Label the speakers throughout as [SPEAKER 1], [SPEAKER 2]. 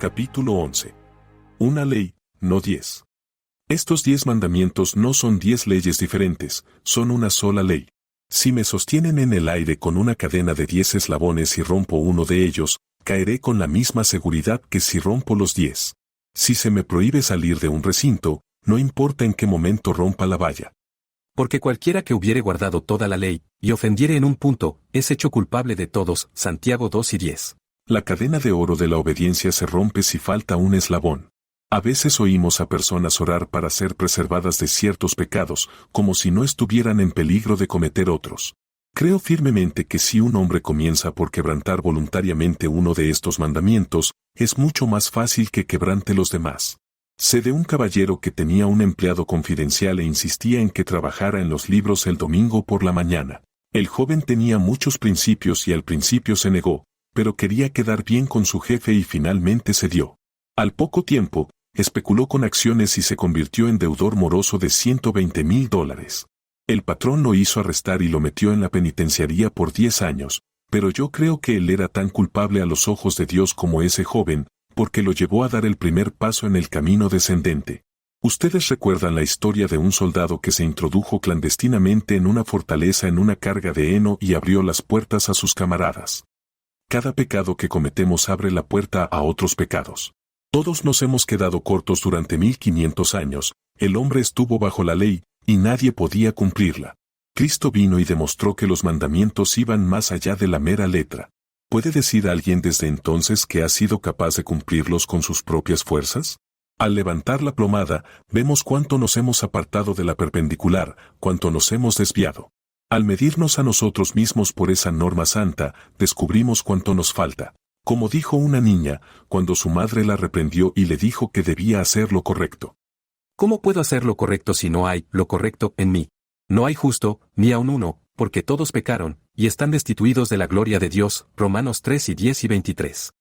[SPEAKER 1] Capítulo 11. Una ley, no 10. Estos 10 mandamientos no son 10 leyes diferentes, son una sola ley. Si me sostienen en el aire con una cadena de 10 eslabones y rompo uno de ellos, caeré con la misma seguridad que si rompo los 10. Si se me prohíbe salir de un recinto, no importa en qué momento rompa la valla.
[SPEAKER 2] Porque cualquiera que hubiere guardado toda la ley, y ofendiere en un punto, es hecho culpable de todos. Santiago 2:10.
[SPEAKER 1] La cadena de oro de la obediencia se rompe si falta un eslabón. A veces oímos a personas orar para ser preservadas de ciertos pecados, como si no estuvieran en peligro de cometer otros. Creo firmemente que si un hombre comienza por quebrantar voluntariamente uno de estos mandamientos, es mucho más fácil que quebrante los demás. Sé de un caballero que tenía un empleado confidencial e insistía en que trabajara en los libros el domingo por la mañana. El joven tenía muchos principios y al principio se negó, pero quería quedar bien con su jefe y finalmente cedió. Al poco tiempo, especuló con acciones y se convirtió en deudor moroso de $120,000. El patrón lo hizo arrestar y lo metió en la penitenciaría por 10 años, pero yo creo que él era tan culpable a los ojos de Dios como ese joven, porque lo llevó a dar el primer paso en el camino descendente. Ustedes recuerdan la historia de un soldado que se introdujo clandestinamente en una fortaleza en una carga de heno y abrió las puertas a sus camaradas. Cada pecado que cometemos abre la puerta a otros pecados. Todos nos hemos quedado cortos durante 1500 años, el hombre estuvo bajo la ley, y nadie podía cumplirla. Cristo vino y demostró que los mandamientos iban más allá de la mera letra. ¿Puede decir alguien desde entonces que ha sido capaz de cumplirlos con sus propias fuerzas? Al levantar la plomada, vemos cuánto nos hemos apartado de la perpendicular, cuánto nos hemos desviado. Al medirnos a nosotros mismos por esa norma santa, descubrimos cuánto nos falta. Como dijo una niña, cuando su madre la reprendió y le dijo que debía hacer lo correcto.
[SPEAKER 2] ¿Cómo puedo hacer lo correcto si no hay lo correcto en mí? No hay justo, ni aun uno, porque todos pecaron, y están destituidos de la gloria de Dios. Romanos 3:10 y 23.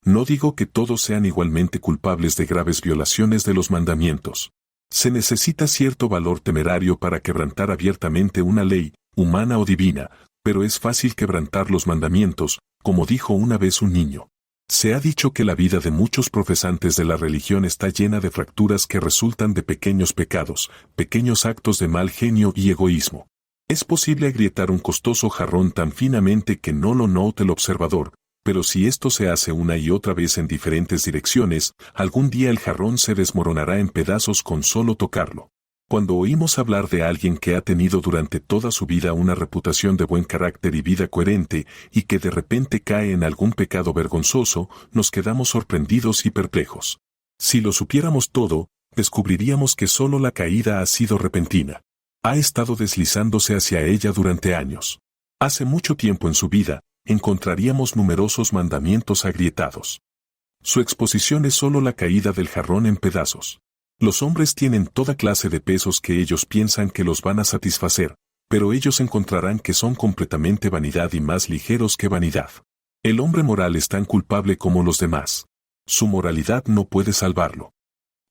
[SPEAKER 1] No digo que todos sean igualmente culpables de graves violaciones de los mandamientos. Se necesita cierto valor temerario para quebrantar abiertamente una ley, humana o divina, pero es fácil quebrantar los mandamientos, como dijo una vez un niño. Se ha dicho que la vida de muchos profesantes de la religión está llena de fracturas que resultan de pequeños pecados, pequeños actos de mal genio y egoísmo. Es posible agrietar un costoso jarrón tan finamente que no lo note el observador, pero si esto se hace una y otra vez en diferentes direcciones, algún día el jarrón se desmoronará en pedazos con solo tocarlo. Cuando oímos hablar de alguien que ha tenido durante toda su vida una reputación de buen carácter y vida coherente, y que de repente cae en algún pecado vergonzoso, nos quedamos sorprendidos y perplejos. Si lo supiéramos todo, descubriríamos que solo la caída ha sido repentina. Ha estado deslizándose hacia ella durante años. Hace mucho tiempo en su vida, encontraríamos numerosos mandamientos agrietados. Su exposición es solo la caída del jarrón en pedazos. Los hombres tienen toda clase de pesos que ellos piensan que los van a satisfacer, pero ellos encontrarán que son completamente vanidad y más ligeros que vanidad. El hombre moral es tan culpable como los demás. Su moralidad no puede salvarlo.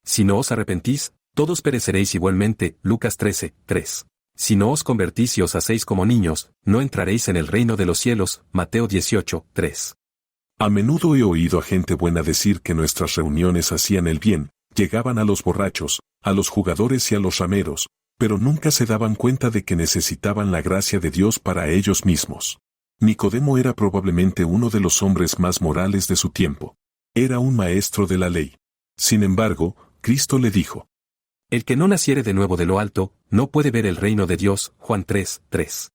[SPEAKER 2] Si no os arrepentís, todos pereceréis igualmente. Lucas 13:3. Si no os convertís y os hacéis como niños, no entraréis en el reino de los cielos. Mateo 18:3.
[SPEAKER 1] A menudo he oído a gente buena decir que nuestras reuniones hacían el bien, llegaban a los borrachos, a los jugadores y a los rameros, pero nunca se daban cuenta de que necesitaban la gracia de Dios para ellos mismos. Nicodemo era probablemente uno de los hombres más morales de su tiempo. Era un maestro de la ley. Sin embargo, Cristo le dijo:
[SPEAKER 2] El que no naciere de nuevo de lo alto, no puede ver el reino de Dios. Juan 3:3.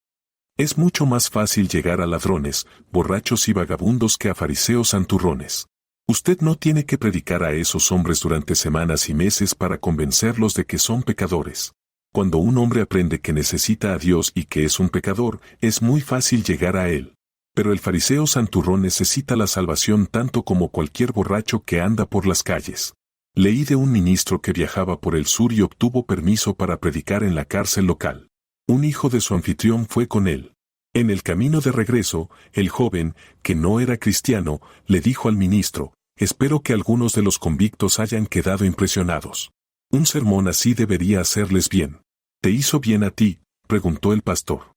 [SPEAKER 1] Es mucho más fácil llegar a ladrones, borrachos y vagabundos que a fariseos santurrones. Usted no tiene que predicar a esos hombres durante semanas y meses para convencerlos de que son pecadores. Cuando un hombre aprende que necesita a Dios y que es un pecador, es muy fácil llegar a él. Pero el fariseo santurrón necesita la salvación tanto como cualquier borracho que anda por las calles. Leí de un ministro que viajaba por el sur y obtuvo permiso para predicar en la cárcel local. Un hijo de su anfitrión fue con él. En el camino de regreso, el joven, que no era cristiano, le dijo al ministro: espero que algunos de los convictos hayan quedado impresionados. Un sermón así debería hacerles bien. ¿Te hizo bien a ti?, preguntó el pastor.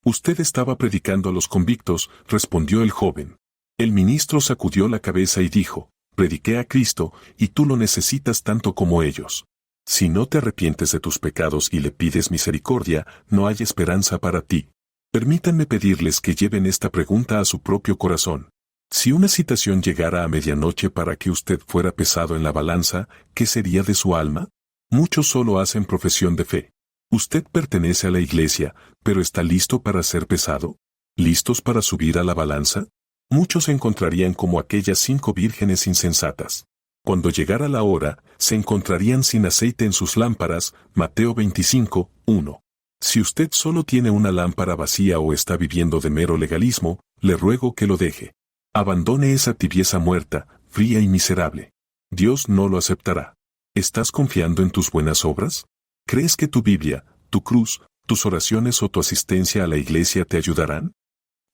[SPEAKER 1] Usted estaba predicando a los convictos, respondió el joven. El ministro sacudió la cabeza y dijo: Prediqué a Cristo, y tú lo necesitas tanto como ellos. Si no te arrepientes de tus pecados y le pides misericordia, no hay esperanza para ti. Permítanme pedirles que lleven esta pregunta a su propio corazón. Si una citación llegara a medianoche para que usted fuera pesado en la balanza, ¿qué sería de su alma? Muchos solo hacen profesión de fe. Usted pertenece a la iglesia, pero ¿está listo para ser pesado? ¿Listos para subir a la balanza? Muchos se encontrarían como aquellas 5 vírgenes insensatas. Cuando llegara la hora, se encontrarían sin aceite en sus lámparas, Mateo 25, 1. Si usted solo tiene una lámpara vacía o está viviendo de mero legalismo, le ruego que lo deje. Abandone esa tibieza muerta, fría y miserable. Dios no lo aceptará. ¿Estás confiando en tus buenas obras? ¿Crees que tu Biblia, tu cruz, tus oraciones o tu asistencia a la iglesia te ayudarán?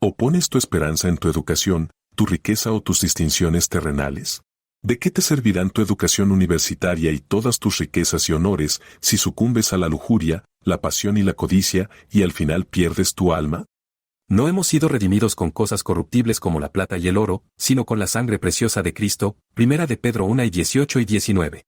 [SPEAKER 1] ¿O pones tu esperanza en tu educación, tu riqueza o tus distinciones terrenales? ¿De qué te servirán tu educación universitaria y todas tus riquezas y honores si sucumbes a la lujuria, la pasión y la codicia y al final pierdes tu alma?
[SPEAKER 2] No hemos sido redimidos con cosas corruptibles como la plata y el oro, sino con la sangre preciosa de Cristo. 1 de Pedro 1 y 18 y 19.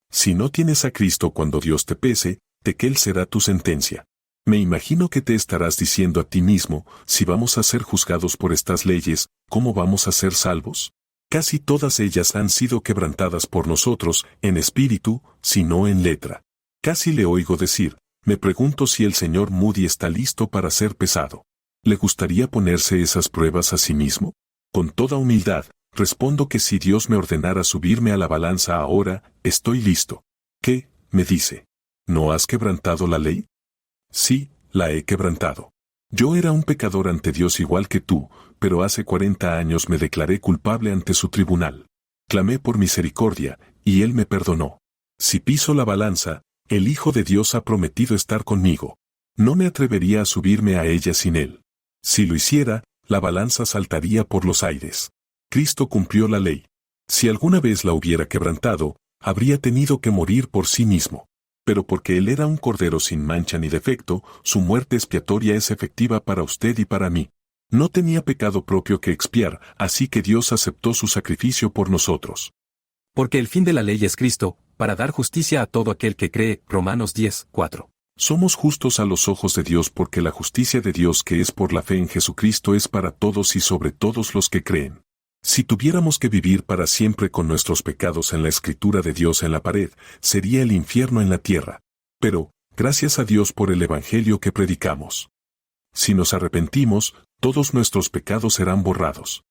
[SPEAKER 1] Si no tienes a Cristo cuando Dios te pese, ¿de qué Él será tu sentencia? Me imagino que te estarás diciendo a ti mismo, si vamos a ser juzgados por estas leyes, ¿cómo vamos a ser salvos? Casi todas ellas han sido quebrantadas por nosotros, en espíritu, si no en letra. Casi le oigo decir, me pregunto si el señor Moody está listo para ser pesado. ¿Le gustaría ponerse esas pruebas a sí mismo? Con toda humildad, respondo que si Dios me ordenara subirme a la balanza ahora, estoy listo. ¿Qué? Me dice. ¿No has quebrantado la ley? Sí, la he quebrantado. Yo era un pecador ante Dios igual que tú, pero hace 40 años me declaré culpable ante su tribunal. Clamé por misericordia, y Él me perdonó. Si piso la balanza, el Hijo de Dios ha prometido estar conmigo. No me atrevería a subirme a ella sin Él. Si lo hiciera, la balanza saltaría por los aires. Cristo cumplió la ley. Si alguna vez la hubiera quebrantado, habría tenido que morir por sí mismo. Pero porque Él era un cordero sin mancha ni defecto, su muerte expiatoria es efectiva para usted y para mí. No tenía pecado propio que expiar, así que Dios aceptó su sacrificio por nosotros.
[SPEAKER 2] Porque el fin de la ley es Cristo, para dar justicia a todo aquel que cree. Romanos 10, 4.
[SPEAKER 1] Somos justos a los ojos de Dios porque la justicia de Dios que es por la fe en Jesucristo es para todos y sobre todos los que creen. Si tuviéramos que vivir para siempre con nuestros pecados en la escritura de Dios en la pared, sería el infierno en la tierra. Pero, gracias a Dios por el Evangelio que predicamos. Si nos arrepentimos, todos nuestros pecados serán borrados.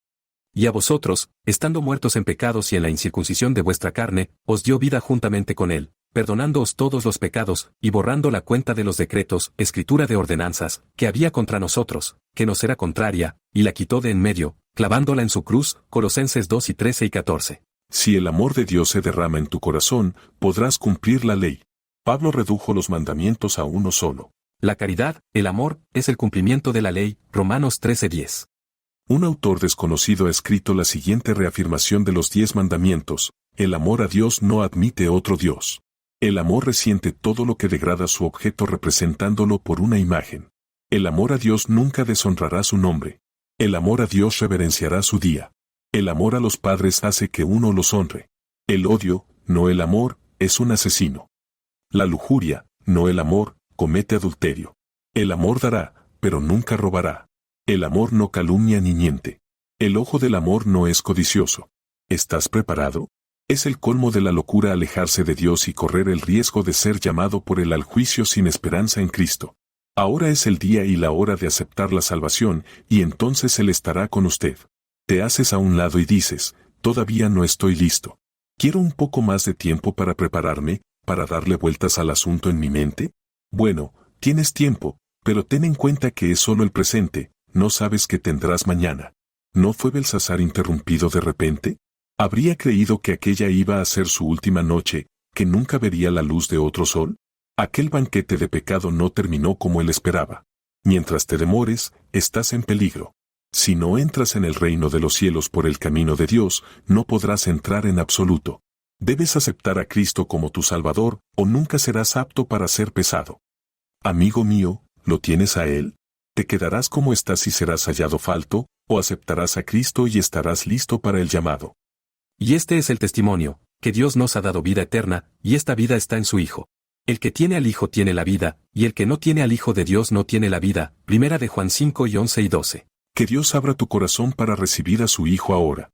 [SPEAKER 2] Y a vosotros, estando muertos en pecados y en la incircuncisión de vuestra carne, os dio vida juntamente con Él, perdonándoos todos los pecados, y borrando la cuenta de los decretos, escritura de ordenanzas, que había contra nosotros, que nos era contraria, y la quitó de en medio, clavándola en su cruz. Colosenses 2 y 13 y 14.
[SPEAKER 1] Si el amor de Dios se derrama en tu corazón, podrás cumplir la ley. Pablo redujo los mandamientos a uno solo.
[SPEAKER 2] La caridad, el amor, es el cumplimiento de la ley. Romanos 13:10.
[SPEAKER 1] Un autor desconocido ha escrito la siguiente reafirmación de los 10 mandamientos: el amor a Dios no admite otro Dios. El amor resiente todo lo que degrada su objeto representándolo por una imagen. El amor a Dios nunca deshonrará su nombre. El amor a Dios reverenciará su día. El amor a los padres hace que uno los honre. El odio, no el amor, es un asesino. La lujuria, no el amor, comete adulterio. El amor dará, pero nunca robará. El amor no calumnia ni miente. El ojo del amor no es codicioso. ¿Estás preparado? Es el colmo de la locura alejarse de Dios y correr el riesgo de ser llamado por Él al juicio sin esperanza en Cristo. Ahora es el día y la hora de aceptar la salvación, y entonces Él estará con usted. Te haces a un lado y dices, todavía no estoy listo. ¿Quiero un poco más de tiempo para prepararme, para darle vueltas al asunto en mi mente? Bueno, tienes tiempo, pero ten en cuenta que es solo el presente, no sabes qué tendrás mañana. ¿No fue Belsasar interrumpido de repente? ¿Habría creído que aquella iba a ser su última noche, que nunca vería la luz de otro sol? Aquel banquete de pecado no terminó como él esperaba. Mientras te demores, estás en peligro. Si no entras en el reino de los cielos por el camino de Dios, no podrás entrar en absoluto. Debes aceptar a Cristo como tu Salvador, o nunca serás apto para ser pesado. Amigo mío, ¿lo tienes a Él? ¿Te quedarás como estás y serás hallado falto, o aceptarás a Cristo y estarás listo para el llamado?
[SPEAKER 2] Y este es el testimonio, que Dios nos ha dado vida eterna, y esta vida está en su Hijo. El que tiene al Hijo tiene la vida, y el que no tiene al Hijo de Dios no tiene la vida. Primera de Juan 5 y 11 y 12.
[SPEAKER 1] Que Dios abra tu corazón para recibir a su Hijo ahora.